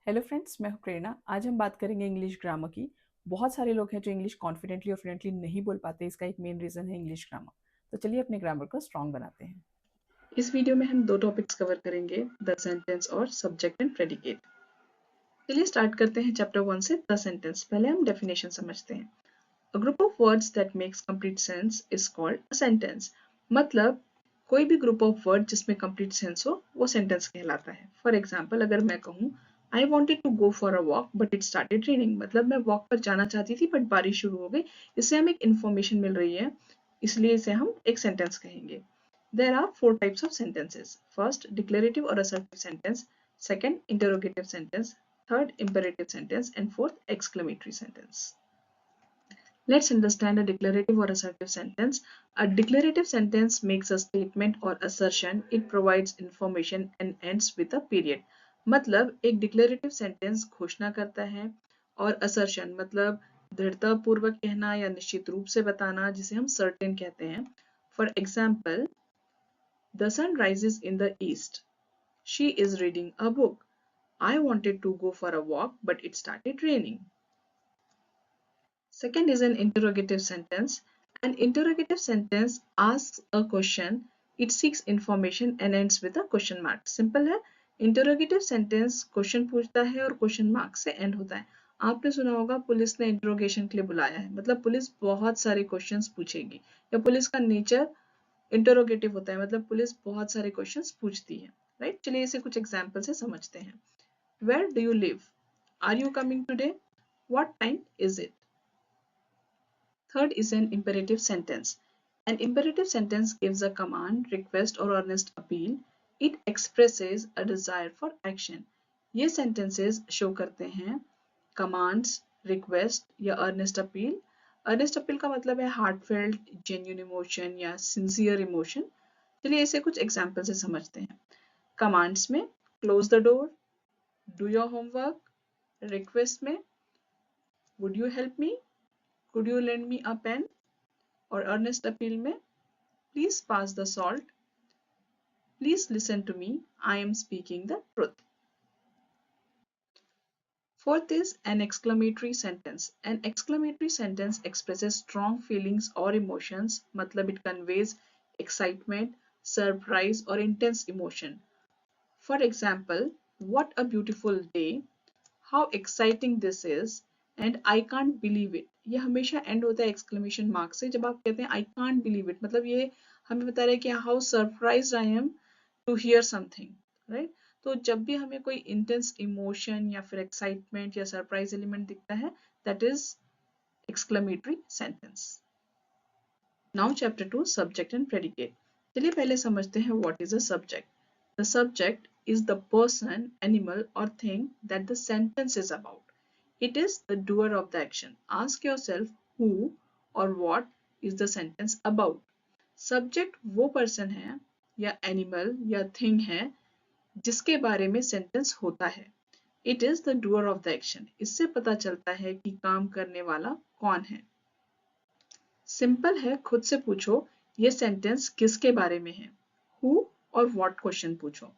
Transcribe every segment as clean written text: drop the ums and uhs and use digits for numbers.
Hello friends, मैं हूं प्रेरणा। आज हम बात करेंगे इंग्लिश ग्रामर की। बहुत सारे लोग हैं जो इंग्लिश कॉन्फिडेंटली और फ्लुएंटली नहीं बोल पाते। इसका एक मेन रीज़न है इंग्लिश ग्रामर। तो चलिए अपने ग्रामर को स्ट्रॉन्ग बनाते हैं। इस वीडियो में हम दो टॉपिक्स कवर करेंगे, द सेंटेंस और सब्जेक्ट एंड प्रेडिकेट। चलिए स्टार्ट करते हैं चैप्टर 1 से द सेंटेंस। पहले हम डेफिनेशन समझते हैं। A group of words that makes complete sense is called a sentence. मतलब कोई भी ग्रुप ऑफ वर्ड जिसमें कंप्लीट सेंस हो वो सेंटेंस कहलाता है। फॉर एग्जाम्पल, अगर मैं कहूँ I wanted to go for a walk but it started raining, मतलब मैं वॉक पर जाना चाहती थी बट बारिश शुरू हो गई। इससे हमें एक इन्फॉर्मेशन मिल रही है, इसलिए इसे हम एक सेंटेंस कहेंगे। There are four types of sentences. First, declarative or assertive sentence. Second, interrogative sentence. Third, imperative sentence. And fourth, exclamatory sentence. Let's understand a declarative or assertive sentence. A declarative sentence makes a statement or assertion. It provides information and ends with a period. मतलब एक declarative sentence घोषणा करता है और assertion मतलब दृढ़तापूर्वक कहना या निश्चित रूप से बताना, जिसे हम certain कहते हैं। For example, the sun rises in the east. She is reading a book. I wanted to go for a walk, but it started raining. Second is an interrogative sentence. An interrogative sentence asks a question, it seeks information and ends with a question mark. Simple है। Interrogative sentence question पूछता है और question mark से and होता है। आपने सुना होगा पुलिस ने इंट्रोगेशन के लिए बुलाया है, मतलब पुलिस बहुत सारे क्वेश्चंस पूछेगी, या पुलिस का नेचर इंटरोगेटिव होता है, मतलब पुलिस बहुत सारे क्वेश्चंस पूछती है। राइट, चलिए इसे कुछ एग्जाम्पल से समझते हैं। Where do you live? Are you coming today? What time is it? Third is an imperative sentence. An imperative sentence gives a command, request or earnest appeal. It expresses a desire for action. ये sentences show करते हैं commands, request या earnest appeal. Earnest appeal का मतलब है heartfelt, genuine emotion या sincere emotion. चलिए इसे कुछ example से समझते हैं। Commands में close the door, do your homework. Request में would you help me? Could you lend me a pen? और earnest appeal में please pass the salt. Please listen to me. I am speaking the truth. Fourth is an exclamatory sentence. An exclamatory sentence expresses strong feelings or emotions. मतलब it conveys excitement, surprise or intense emotion. For example, what a beautiful day. How exciting this is. And I can't believe it. ये हमेशा end होता है exclamation mark से। जब आप कहते हैं I can't believe it, मतलब ये हमें बता रहा है कि how surprised I am to hear something, right? तो जब भी हमें कोई intense emotion या फिर excitement या surprise element दिखता है, that is exclamatory sentence. Now chapter 2, subject and predicate. चलिए पहले समझते हैं what is a subject. The subject is the person, animal or thing that the sentence is about. It is the doer of the action. Ask yourself who or what is the sentence about. Subject वो person है या animal या thing है जिसके बारे में sentence होता है। It is the doer of the action. इससे पता चलता है कि काम करने वाला कौन है। सिंपल है, खुद से पूछो ये सेंटेंस किसके बारे में है। Who और what क्वेश्चन पूछो।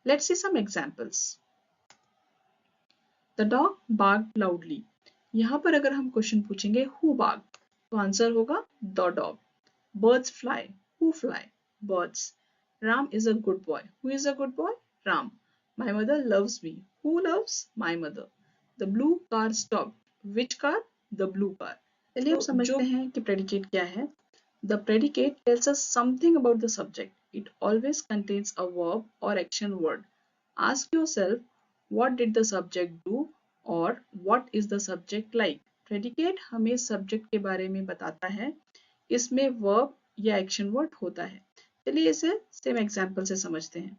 Let's see some examples. The dog barked loudly. यहाँ पर अगर हम क्वेश्चन पूछेंगे who barked, तो आंसर होगा the dog. Birds fly. Who fly? Birds. Ram is a good boy. Who is a good boy? Ram. My mother loves me. Who loves? My mother. The blue car stopped. Which car? The blue car. चलिए अब समझते हैं कि predicate क्या है। The predicate tells us something about the subject. It always contains a verb or action word. Ask yourself, what did the subject do or what is the subject like? Predicate हमें subject के बारे में बताता है, इसमें verb या action word होता है। चलिए इसे same example से समझते हैं।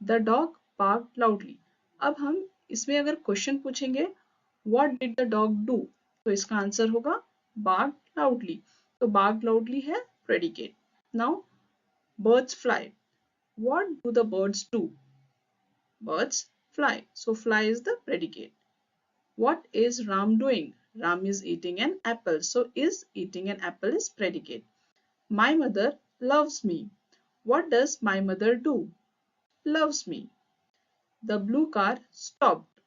The dog barked loudly. अब हम इसमें अगर क्वेश्चन पूछेंगे what did the dog do, तो इसका आंसर होगा barked loudly. तो barked loudly है predicate. Now birds fly. What do the birds do? Birds fly. So fly is the predicate. What is Ram doing? Ram is eating an apple. So is eating an apple is predicate. My mother loves me. What does my mother do? Loves me. The blue car stopped.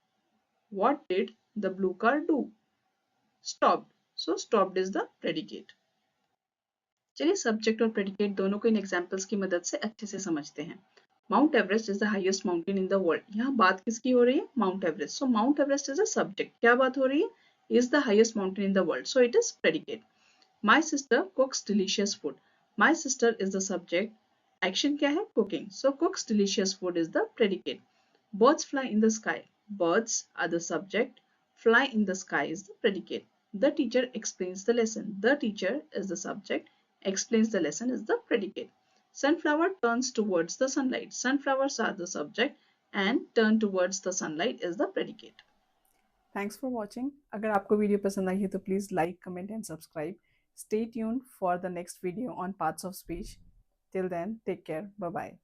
What did the blue car do? Stopped. So stopped is the predicate. चलिए subject और predicate दोनों को इन examples की मदद से अच्छे से समझते हैं. Mount Everest is the highest mountain in the world. यहाँ बात किसकी हो रही है? Mount Everest. So mount Everest is a subject. क्या बात हो रही है? Is the highest mountain in the world. So it is predicate. My sister cooks delicious food. My sister is the subject. Action क्या है? Cooking. So cooks delicious food is the predicate. Birds fly in the sky. Birds are the subject. Fly in the sky is the predicate. The teacher explains the lesson. The teacher is the subject. Explains the lesson is the predicate. Sunflower turns towards the sunlight. Sunflowers are the subject and turn towards the sunlight is the predicate. Thanks for watching. अगर आपको video पसंद आई है तो please like, comment and subscribe. Stay tuned for the next video on parts of speech. Till then, take care. Bye bye.